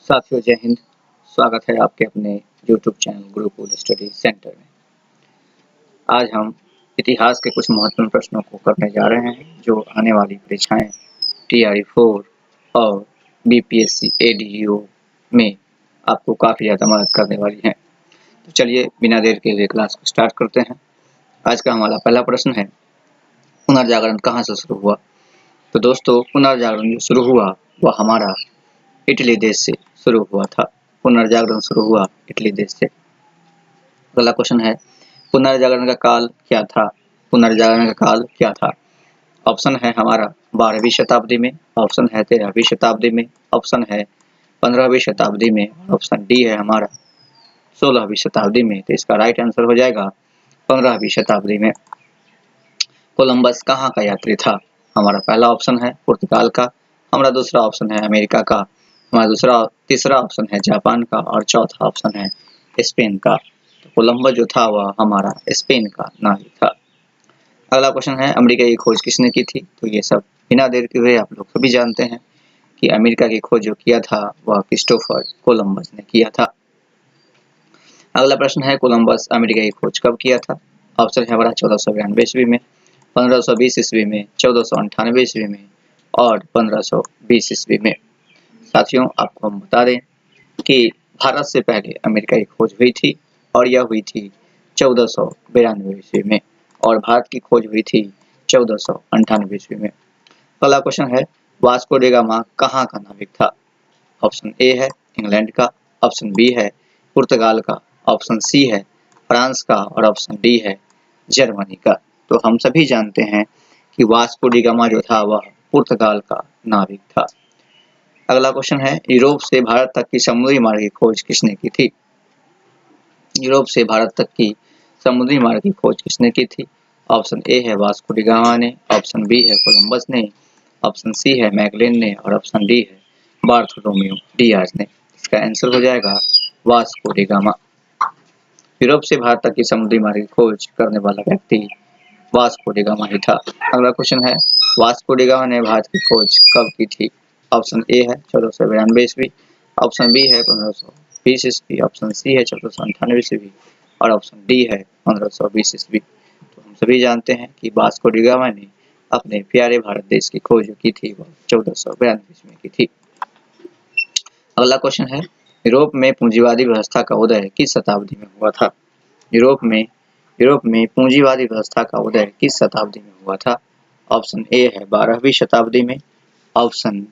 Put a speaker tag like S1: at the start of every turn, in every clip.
S1: साथियों जय हिंद। स्वागत है आपके अपने YouTube channel Gurukul study centre में। आज हम इतिहास के कुछ महत्वपूर्ण प्रश्नों को करने जा रहे हैं जो आने वाली परीक्षाएं TRE 4 और BPSC ADO में आपको काफ़ी ज़्यादा मदद करने वाली हैं। तो चलिए बिना देर के लिए क्लास को स्टार्ट करते हैं। आज का हमारा पहला प्रश्न है, पुनर्जागरण कहाँ से शुरू हुआ? तो दोस्तों, पुनर्जागरण जो शुरू हुआ वह हमारा इटली देश से शुरू हुआ था। पुनर्जागरण शुरू हुआ इटली देश से। अगला क्वेश्चन है, पुनर्जागरण का काल क्या था? पुनर्जागरण का काल क्या था? ऑप्शन है हमारा 12वीं शताब्दी में, ऑप्शन है 13वीं शताब्दी में, ऑप्शन है 15वीं शताब्दी में, ऑप्शन डी है हमारा 16वीं शताब्दी में। तो इसका राइट आंसर हो जाएगा 15वीं शताब्दी में। कोलंबस कहाँ का यात्री था? हमारा पहला ऑप्शन है पुर्तगाल का, हमारा दूसरा ऑप्शन है अमेरिका का, हमारा तीसरा ऑप्शन है जापान का और चौथा ऑप्शन है स्पेन का। तो कोलंबस जो था वह हमारा स्पेन का नाविक था। अगला क्वेश्चन है, अमेरिका की खोज किसने की थी? तो ये सब बिना देर के हुए आप लोग सभी जानते हैं कि अमेरिका की खोज जो किया था वह क्रिस्टोफर कोलंबस ने किया था। अगला प्रश्न है, कोलंबस अमेरिका की खोज कब किया था? ऑप्शन है हमारा 1492 ईस्वी में, 1520 ईस्वी में, 1498 ईस्वी में और 1520 ईस्वी में। साथियों, आपको हम बता दें कि भारत से पहले अमेरिका की खोज हुई थी और यह हुई थी 1492 ईस्वी में और भारत की खोज हुई थी 1498 ईस्वी में। अगला क्वेश्चन है, वास्को डी गामा कहाँ का नाविक था? ऑप्शन ए है इंग्लैंड का, ऑप्शन बी है पुर्तगाल का, ऑप्शन सी है फ्रांस का और ऑप्शन डी है जर्मनी का। तो हम सभी जानते हैं कि वास्को डी गामा जो था वह पुर्तगाल का नाविक था। अगला क्वेश्चन है, यूरोप से भारत तक की समुद्री मार्ग की खोज किसने की थी? यूरोप से भारत तक की समुद्री मार्ग की खोज किसने की थी? ऑप्शन ए है वास्को डी गामा ने, ऑप्शन बी है कोलंबस ने, ऑप्शन सी है मैगलेन ने और ऑप्शन डी है बार्थोलोम्यू डियाज ने। इसका आंसर हो जाएगा वास्को डी गामा। यूरोप से भारत तक की समुद्री मार्ग की खोज करने वाला व्यक्ति वास्को डी गामा ही था। अगला क्वेश्चन है, वास्को डी गामा ने भारत की खोज कब की थी? ऑप्शन ए है 1492 ईस्वी, ऑप्शन बी है 1520 ईस्वी, ऑप्शन सी है 1498 ईस्वी और ऑप्शन डी है 1520 ईस्वी। तो हम सभी जानते हैं कि वास्को डी गामा ने अपने प्यारे भारत देश की खोज की थी वह 1492 ईस्वी में की थी। अगला क्वेश्चन है, यूरोप में पूंजीवादी व्यवस्था का उदय किस शताब्दी में हुआ था? यूरोप में पूंजीवादी व्यवस्था का उदय किस शताब्दी में हुआ था? ऑप्शन ए है 12वीं शताब्दी में, ऑप्शन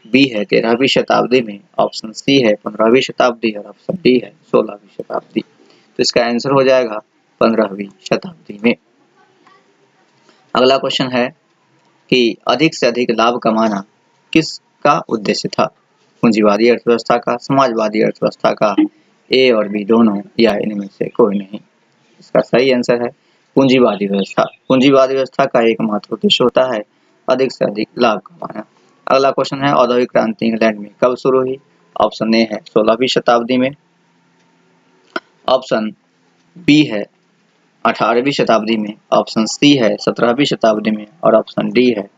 S1: बी है 13वीं शताब्दी में, ऑप्शन सी है 15वीं शताब्दी और ऑप्शन डी है 16वीं शताब्दी। तो इसका आंसर हो जाएगा 15वीं शताब्दी में। अगला क्वेश्चन है कि अधिक से अधिक लाभ कमाना किसका उद्देश्य था? पूंजीवादी अर्थव्यवस्था का, समाजवादी अर्थव्यवस्था का, ए और बी दोनों या इनमें से कोई नहीं। इसका सही आंसर है पूंजीवादी व्यवस्था। पूंजीवादी व्यवस्था का एकमात्र उद्देश्य होता है अधिक से अधिक लाभ कमाना। अगला क्वेश्चन है, औद्योगिक क्रांति इंग्लैंड में कब शुरू हुई? ऑप्शन ए है 16वीं शताब्दी में, ऑप्शन बी है 18वीं शताब्दी में, ऑप्शन सी है 17वीं शताब्दी में और ऑप्शन डी है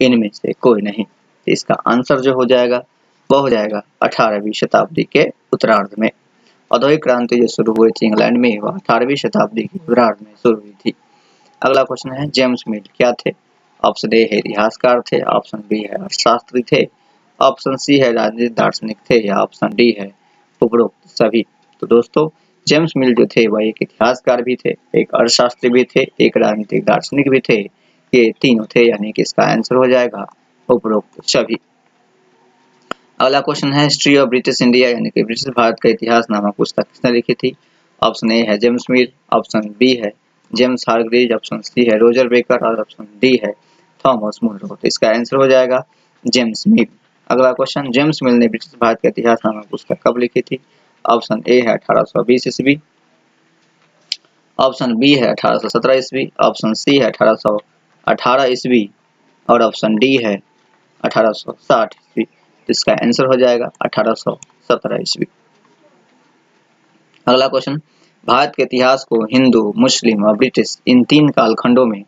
S1: इनमें से कोई नहीं। तो इसका आंसर जो हो जाएगा वह हो जाएगा 18वीं शताब्दी के उत्तरार्ध में। औद्योगिक क्रांति जो शुरू हुई थी इंग्लैंड में वह 18वीं शताब्दी के उत्तरार्ध में शुरू हुई थी। अगला क्वेश्चन है, जेम्स मिल क्या थे? ऑप्शन ए है इतिहासकार थे, ऑप्शन बी है अर्थशास्त्री थे, ऑप्शन सी है राजनीतिक दार्शनिक थे या ऑप्शन डी है उपरोक्त सभी। तो दोस्तों, जेम्स मिल जो थे वह एक इतिहासकार भी थे, एक अर्थशास्त्री भी थे, एक राजनीतिक दार्शनिक भी थे। ये तीनों थे, यानी कि इसका आंसर हो जाएगा उपरोक्त सभी। अगला क्वेश्चन है, हिस्ट्री ऑफ ब्रिटिश इंडिया यानी कि ब्रिटिश भारत का इतिहास नामक पुस्तक किसने लिखी थी? ऑप्शन ए है जेम्स मिल, ऑप्शन बी है जेम्स हार्ग्रीव्स, ऑप्शन सी है रोजर बेकर और ऑप्शन डी है थॉमस मुनरो। तो इसका आंसर हो जाएगा जेम्स मिल। अगला क्वेश्चन, जेम्स मिल ने ब्रिटिश भारत का इतिहास नामक पुस्तक कब लिखी थी? ऑप्शन ए है 1820 ईस्वी, ऑप्शन बी है 1817 ईस्वी, ऑप्शन सी है 1818 ईस्वी और ऑप्शन डी है 1860 ईस्वी। तो इसका आंसर हो जाएगा 1817 ईस्वी। अगला क्वेश्चन, भारत के इतिहास को हिंदू, मुस्लिम और ब्रिटिश इन तीन कालखंडों में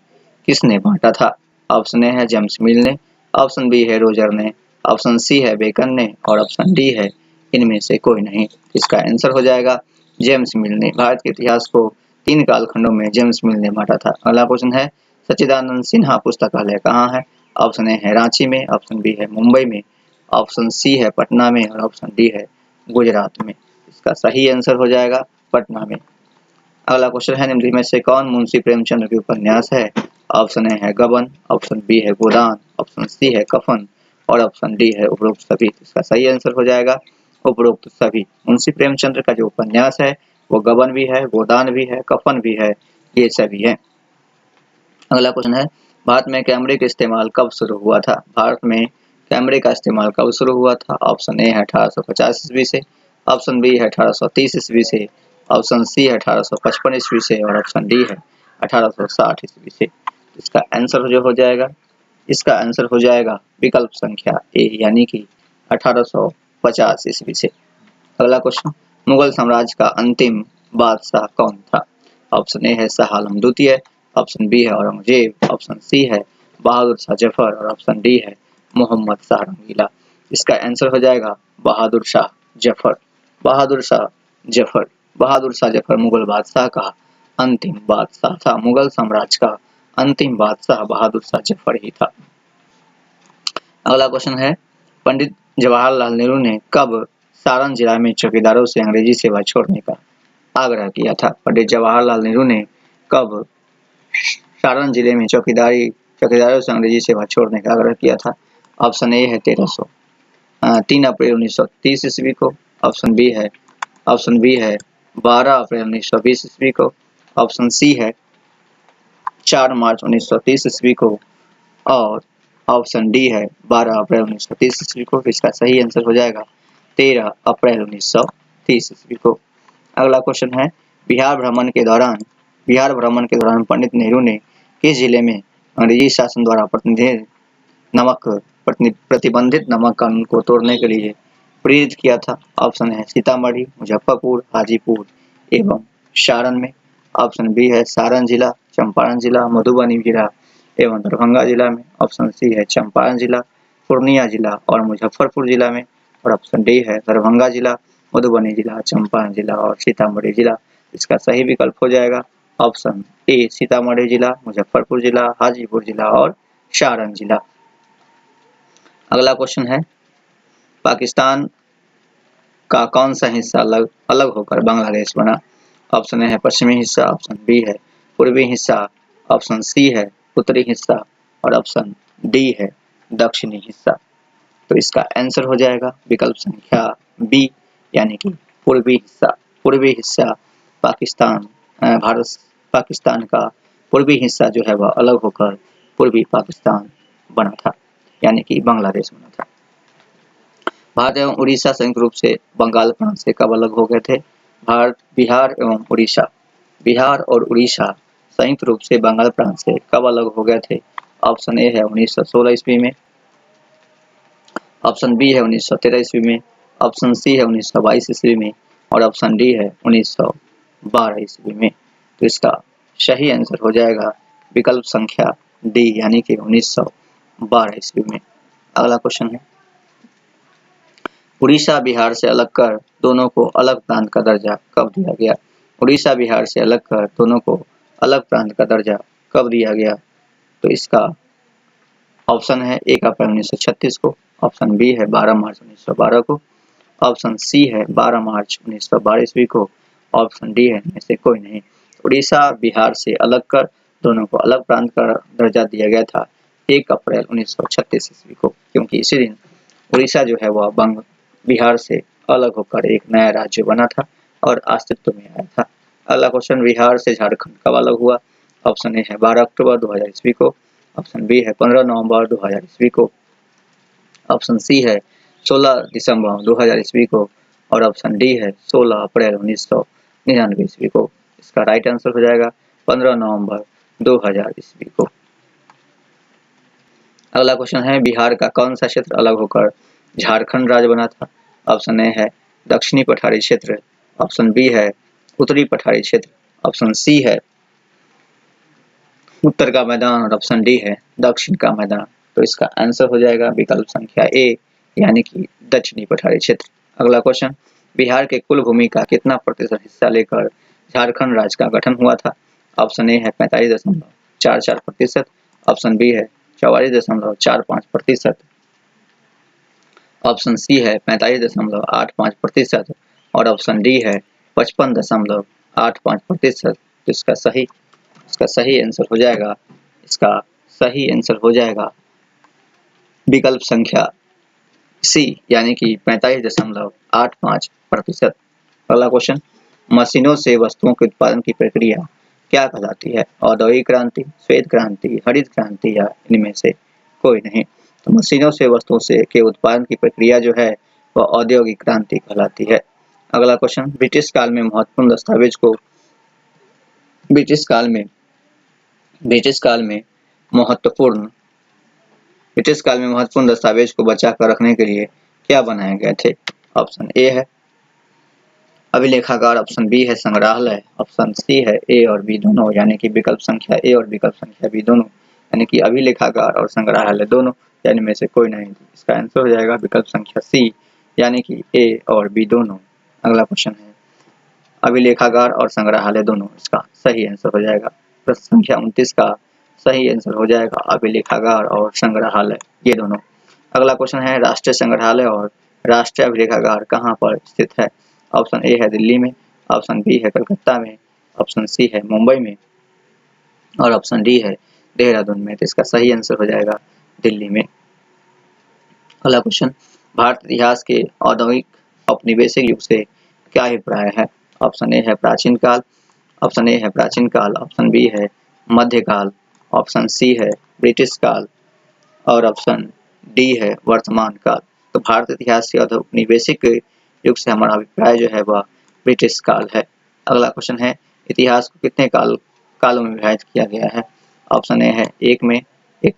S1: किसने बांटा था? ऑप्शन ए है जेम्स मिल ने, ऑप्शन बी है रोजर ने, ऑप्शन सी है बेकन ने और ऑप्शन डी है इनमें से कोई नहीं। इसका आंसर हो जाएगा जेम्स मिल ने। भारत के इतिहास को 3 कालखंडों में जेम्स मिल ने बांटा था। अगला क्वेश्चन है सच्चिदानंद सिन्हा पुस्तकालय कहाँ है? ऑप्शन ए है रांची में, ऑप्शन बी है मुंबई में, ऑप्शन सी है पटना में और ऑप्शन डी है गुजरात में। इसका सही आंसर हो जाएगा पटना में। अगला क्वेश्चन है निम्न में से कौन मुंशी प्रेमचंद के उपन्यास है? ऑप्शन ए है गबन, ऑप्शन बी है गोदान, ऑप्शन सी है कफन और ऑप्शन डी है उपरोक्त सभी। इसका सही आंसर हो जाएगा उपरोक्त सभी। मुंशी प्रेमचंद्र का जो उपन्यास है वो गबन भी है, गोदान भी है, कफन भी है, ये सभी है। अगला क्वेश्चन है भारत में कैमरे का इस्तेमाल कब शुरू हुआ था? भारत में कैमरे का इस्तेमाल कब शुरू हुआ था? ऑप्शन ए है 1850 ईस्वी से, ऑप्शन बी है 1830 ईस्वी से, ऑप्शन सी है 1855 ईस्वी से और ऑप्शन डी है 1860 ईस्वी से। इसका आंसर जो हो जाएगा, इसका आंसर हो जाएगा विकल्प संख्या ए यानी कि 1850 ईस्वी से। अगला क्वेश्चन मुगल साम्राज्य का अंतिम बादशाह कौन था? ऑप्शन ए है शाह आलम द्वितीय, ऑप्शन बी है औरंगजेब, ऑप्शन सी है बहादुर शाह जफर और ऑप्शन डी है मोहम्मद शाह रंगीला। इसका आंसर हो जाएगा बहादुर शाह जफर। बहादुर शाह जफर, बहादुर शाह जफर मुगल बादशाह का अंतिम बादशाह था। मुगल साम्राज्य का अंतिम बादशाह बहादुर शाह जफर ही था। अगला क्वेश्चन है पंडित जवाहरलाल नेहरू ने कब सारण जिला में चौकीदारों से अंग्रेजी सेवा छोड़ने का आग्रह किया था? पंडित जवाहरलाल नेहरू ने कब सारण जिले में चौकीदारों से अंग्रेजी सेवा छोड़ने का आग्रह किया था? ऑप्शन ए है 3 अप्रैल 1930 ईस्वी को, ऑप्शन बी है 12 अप्रैल 1920 ईस्वी को, ऑप्शन सी है 4 मार्च 1930 ईस्वी को और ऑप्शन डी है 12 अप्रैल 1930 ईस्वी को। इसका सही आंसर हो जाएगा 13 अप्रैल 1930 ईस्वी को। अगला क्वेश्चन है बिहार भ्रमण के दौरान पंडित नेहरू ने किस जिले में अंग्रेजी शासन द्वारा प्रतिबंधित नमक कानून को तोड़ने के लिए प्रेरित किया था? ऑप्शन है सीतामढ़ी, मुजफ्फरपुर, हाजीपुर एवं सारण में, ऑप्शन बी है सारण जिला, चंपारण जिला, मधुबनी जिला एवं दरभंगा जिला में, ऑप्शन सी है चंपारण जिला, पूर्णिया जिला और मुजफ्फरपुर जिला में और ऑप्शन डी है दरभंगा जिला, मधुबनी जिला, चंपारण जिला और सीतामढ़ी जिला। इसका सही विकल्प हो जाएगा ऑप्शन ए सीतामढ़ी जिला, मुजफ्फरपुर जिला, हाजीपुर जिला और सारण जिला। अगला क्वेश्चन है पाकिस्तान का कौन सा हिस्सा अलग होकर बांग्लादेश बना? ऑप्शन ए है पश्चिमी हिस्सा, ऑप्शन बी है पूर्वी हिस्सा, ऑप्शन सी है उत्तरी हिस्सा और ऑप्शन डी है दक्षिणी हिस्सा। तो इसका आंसर हो जाएगा विकल्प संख्या बी यानी कि पूर्वी हिस्सा। पूर्वी हिस्सा पाकिस्तान का पूर्वी हिस्सा जो है वह अलग होकर पूर्वी पाकिस्तान बना था यानी कि बांग्लादेश बना था। भारत एवं उड़ीसा संयुक्त रूप से बंगाल प्रांत से कब अलग हो गए थे? बिहार और उड़ीसा संयुक्त रूप से बंगाल प्रांत से कब अलग हो गए थे? ऑप्शन ए है 1916 ईस्वी में, ऑप्शन बी है 1913 ईस्वी में, ऑप्शन सी है 1922 ईस्वी में और ऑप्शन डी है 1912 ईस्वी में। तो इसका सही आंसर हो जाएगा विकल्प संख्या डी यानी कि 1912 ईस्वी में। अगला क्वेश्चन है उड़ीसा बिहार से अलग कर दोनों को अलग प्रांत का दर्जा कब दिया गया? उड़ीसा बिहार से अलग कर दोनों को अलग प्रांत का दर्जा कब दिया गया? तो इसका ऑप्शन है 1 अप्रैल 1936 को, ऑप्शन बी है 12 मार्च 1912 को, ऑप्शन सी है 12 मार्च 1912 ईस्वी को, ऑप्शन डी है इनमें से कोई नहीं। उड़ीसा बिहार से अलग कर दोनों को अलग प्रांत का दर्जा दिया गया था 1 अप्रैल 1936 ईस्वी को, क्योंकि इसी दिन उड़ीसा जो है वह बिहार से अलग होकर एक नया राज्य बना था और अस्तित्व में आया था। अगला क्वेश्चन बिहार से झारखंड कब अलग हुआ? ऑप्शन ए है 12 अक्टूबर 2000 ईस्वी को, ऑप्शन बी है 15 नवंबर 2000 ईस्वी को, ऑप्शन सी है 16 दिसंबर 2000 ईस्वी को और ऑप्शन डी है 16 अप्रैल 1999 ईस्वी को। इसका राइट आंसर हो जाएगा 15 नवंबर 2000 ईस्वी को। अगला क्वेश्चन है बिहार का कौन सा क्षेत्र अलग होकर झारखंड राज्य बना था? ऑप्शन ए है दक्षिणी पठारी क्षेत्र, ऑप्शन बी है उत्तरी पठारी क्षेत्र, ऑप्शन सी है उत्तर का मैदान और ऑप्शन डी है दक्षिण का मैदान। तो इसका आंसर हो जाएगा विकल्प संख्या ए यानी कि दक्षिणी पठारी क्षेत्र। अगला क्वेश्चन, बिहार के कुल भूमि का कितना प्रतिशत हिस्सा लेकर झारखंड राज्य का गठन हुआ था? ऑप्शन ए है 45.44%, ऑप्शन बी है 44.45%, ऑप्शन सी है 45.85% और ऑप्शन डी है 55.85%। तो इसका सही आंसर हो जाएगा, इसका सही आंसर हो जाएगा विकल्प संख्या सी, यानी कि 45.85%। अगला क्वेश्चन, मशीनों से वस्तुओं के उत्पादन की प्रक्रिया क्या कहलाती है? औद्योगिक क्रांति, श्वेत क्रांति, हरित क्रांति या इनमें से कोई नहीं। तो मशीनों से वस्तुओं से के उत्पादन की प्रक्रिया जो है वह औद्योगिक क्रांति कहलाती है। अगला क्वेश्चन, ब्रिटिश काल में महत्वपूर्ण दस्तावेज को ब्रिटिश काल में महत्वपूर्ण दस्तावेज को बचा कर रखने के लिए क्या बनाए गए थे? ऑप्शन ए है अभिलेखागार, ऑप्शन बी है संग्रहालय, ऑप्शन सी है ए और बी दोनों, यानी कि विकल्प संख्या ए और विकल्प संख्या बी दोनों, यानी कि अभिलेखागार और संग्रहालय दोनों, यानी में से कोई नहीं। इसका आंसर हो जाएगा विकल्प संख्या सी, यानी कि ए और बी दोनों। अगला क्वेश्चन है अभिलेखागार और संग्रहालय दोनों, इसका सही आंसर हो जाएगा प्रश्न संख्या 29 का सही आंसर हो जाएगा अभिलेखागार और संग्रहालय ये दोनों। अगला क्वेश्चन है राष्ट्रीय संग्रहालय और राष्ट्रीय अभिलेखागार कहाँ पर स्थित है? ऑप्शन ए है दिल्ली में, ऑप्शन बी है कलकत्ता में, ऑप्शन सी है मुंबई में और ऑप्शन डी है देहरादून में। तो इसका सही आंसर हो जाएगा दिल्ली में। अगला क्वेश्चन, भारत इतिहास के औद्योगिक औपनिवेशिक युग से क्या अभिप्राय है? ऑप्शन ए है प्राचीन काल, ऑप्शन ए है प्राचीन काल, ऑप्शन बी है मध्यकाल, ऑप्शन सी है ब्रिटिश काल और ऑप्शन डी है वर्तमान काल। तो भारत इतिहास के औपनिवेशिक युग से हमारा अभिप्राय जो है वह ब्रिटिश काल है। अगला क्वेश्चन है इतिहास को कितने कालों में विभाजित किया गया है? ऑप्शन ए है एक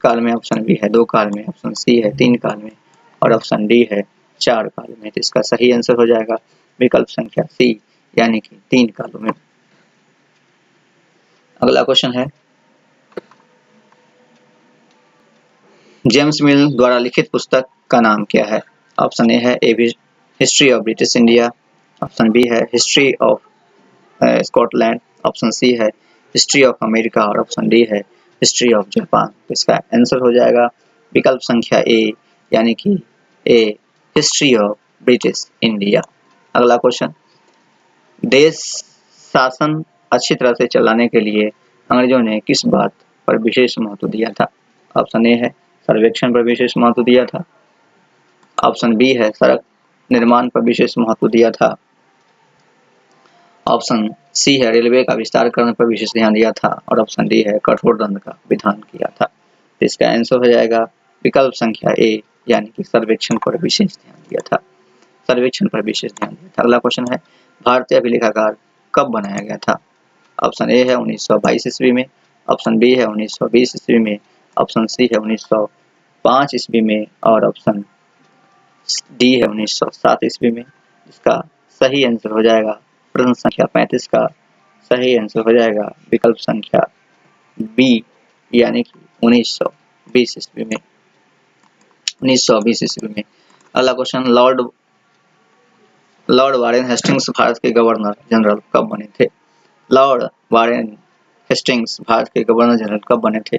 S1: काल में, ऑप्शन बी है 2 काल में, ऑप्शन सी है 3 काल में और ऑप्शन डी है 4 काल में। तो इसका सही आंसर हो जाएगा विकल्प संख्या सी, यानी कि 3 कालों में। अगला क्वेश्चन है जेम्स मिल द्वारा लिखित पुस्तक का नाम क्या है? ऑप्शन ए है history of British India, option B है history of Scotland, option C है हिस्ट्री ऑफ अमेरिका और ऑप्शन डी है हिस्ट्री ऑफ जापान। तो इसका आंसर हो जाएगा विकल्प संख्या ए, यानी कि ए हिस्ट्री ऑफ ब्रिटिश इंडिया। अगला क्वेश्चन, देश शासन अच्छी तरह से चलाने के लिए अंग्रेजों ने किस बात पर विशेष महत्व दिया था? ऑप्शन ए है सर्वेक्षण पर विशेष महत्व दिया था, ऑप्शन बी है सड़क निर्माण पर विशेष महत्व दिया था, ऑप्शन सी है रेलवे का विस्तार करने पर विशेष ध्यान दिया था और ऑप्शन डी है कठोर दंड का विधान किया था। तो इसका आंसर हो जाएगा विकल्प संख्या ए, यानी कि सर्वेक्षण पर विशेष ध्यान दिया था। अगला क्वेश्चन है भारतीय अभिलेखागार कब बनाया गया था? ऑप्शन ए है 1922 ईस्वी में, ऑप्शन बी है 1920 ईस्वी में, ऑप्शन सी है 1905 ईस्वी में और ऑप्शन डी है 1907 ईस्वी में। इसका सही आंसर हो जाएगा प्रश्न संख्या 35 का सही आंसर हो जाएगा विकल्प संख्या बी, यानी कि 1920 ईस्वी में। अगला question, Lord Warren Hastings Bharat के गवर्नर जनरल कब बने थे? लॉर्ड वारेन हेस्टिंग्स भारत के गवर्नर जनरल कब बने थे?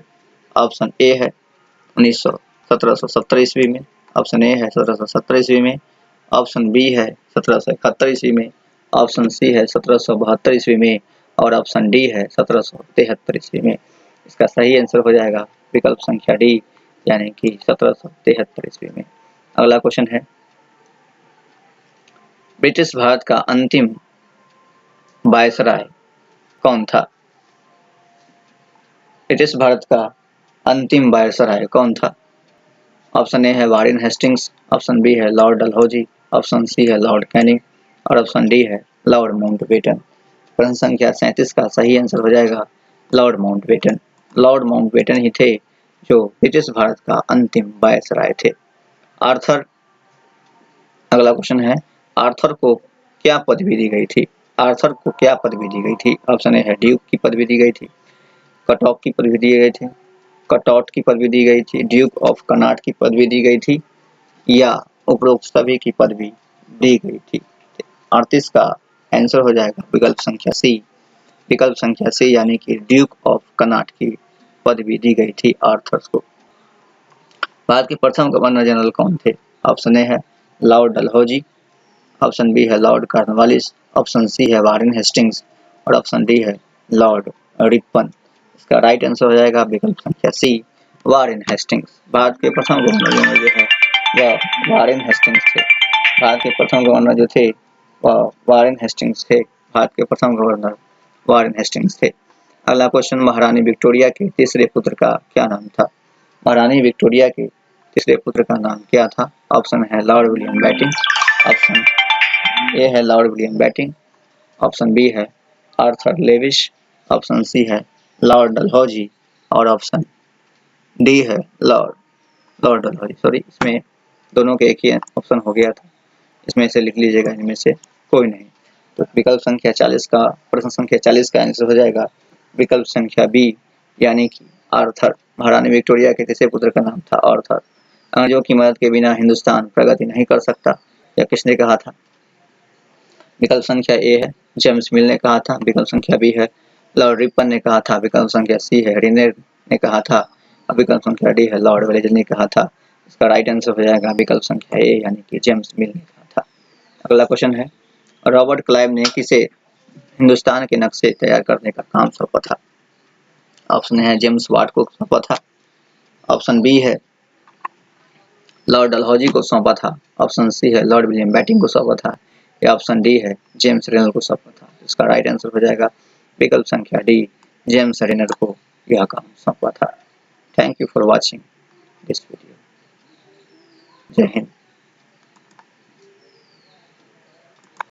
S1: ऑप्शन ए है 1770 ईस्वी में, ऑप्शन ए है 1770 ईस्वी में, ऑप्शन बी है 1771 ईस्वी में, ऑप्शन सी है 1772 ईस्वी में और ऑप्शन डी है 1773 ईस्वी में। इसका सही आंसर हो जाएगा विकल्प संख्या डी, यानी कि 1773 ईस्वी में। अगला क्वेश्चन है ब्रिटिश भारत का अंतिम वायसराय कौन था? ब्रिटिश भारत का अंतिम वायसराय कौन था? ऑप्शन ए है वारेन हेस्टिंग्स, ऑप्शन बी है लॉर्ड डलहौजी, ऑप्शन सी है लॉर्ड कैनिंग और ऑप्शन डी है लॉर्ड माउंटबेटन। प्रश्न संख्या 37 का सही आंसर हो जाएगा लॉर्ड माउंटबेटन। लॉर्ड माउंटबेटन ही थे जो ब्रिटिश भारत का अंतिम वायसराय थे। आर्थर, अगला क्वेश्चन है आर्थर को क्या पदवी दी गई थी? आर्थर को क्या पदवी दी गई थी? ऑप्शन ए है ड्यूक की पदवी दी गई थी, कटऑफ की पदवी दी गई थी, कटआउट की पदवी दी गई थी, ड्यूक ऑफ कनाट की पदवी दी गई थी या उपरोक्त सभी की पदवी दी गई थी। 38 का आंसर हो जाएगा विकल्प संख्या सी। विकल्प संख्या सी यानी कि ड्यूक ऑफ कनाट की पदवी दी गई थी आर्थर को। भारत के प्रथम गवर्नर जनरल कौन थे? ऑप्शन ए है लॉर्ड डलहौजी, ऑप्शन बी है लॉर्ड कॉर्नवालिस, ऑप्शन सी है वारेन हेस्टिंग्स और ऑप्शन डी है लॉर्ड रिपन। इसका राइट आंसर हो जाएगा विकल्प संख्या सी, वारेन हेस्टिंग्स। भारत के प्रथम गवर्नर जनरल जो है वह वारेन हेस्टिंग्स थे। भारत के प्रथम गवर्नर जो थे वह वारेन हेस्टिंग्स थे। भारत के प्रथम गवर्नर वारेन हेस्टिंग्स थे। अगला क्वेश्चन, महारानी विक्टोरिया के तीसरे पुत्र का क्या नाम था? महारानी विक्टोरिया के तीसरे पुत्र का नाम क्या था? ऑप्शन है Lord William Bentinck, option A है Lord William Bentinck, option B है आर्थर लेविश, ऑप्शन सी है लॉर्ड डलहौजी और ऑप्शन डी है लॉर्ड डलहौजी। सॉरी, इसमें दोनों के एक ही ऑप्शन हो गया था, इसमें से लिख लीजिएगा, इनमें से कोई नहीं। तो विकल्प संख्या 40 का, प्रश्न संख्या 40 का आंसर हो जाएगा विकल्प संख्या बी यानी कि आर्थर। महारानी विक्टोरिया के तीसरे पुत्र का नाम था आर्थर। अंग्रेजों की मदद के बिना हिंदुस्तान प्रगति नहीं कर सकता, यह किसने कहा था? विकल्प संख्या ए है जेम्स मिल ने कहा था, विकल्प संख्या बी है लॉर्ड रिपन ने कहा था, विकल्प संख्या सी है रेनेर ने कहा था और विकल्प संख्या डी है लॉर्ड वेलेस्ली ने कहा था। इसका राइट आंसर हो जाएगा विकल्प संख्या ए यानी कि जेम्स मिल ने कहा था। अगला क्वेश्चन है, रॉबर्ट क्लाइव ने किसे हिंदुस्तान के नक्शे तैयार करने का काम सौंपा था? ऑप्शन है जेम्स वाट को सौंपा था, ऑप्शन बी है लॉर्ड डलहौजी को सौंपा था, ऑप्शन सी है लॉर्ड विलियम बैटिंग को सौंपा था या ऑप्शन डी है जेम्स रेनर को सौंपा था। इसका राइट आंसर हो जाएगा विकल्प संख्या डी, जेम्स रेनर को यह काम सौंपा था। Thank you for watching this video. जय हिंद।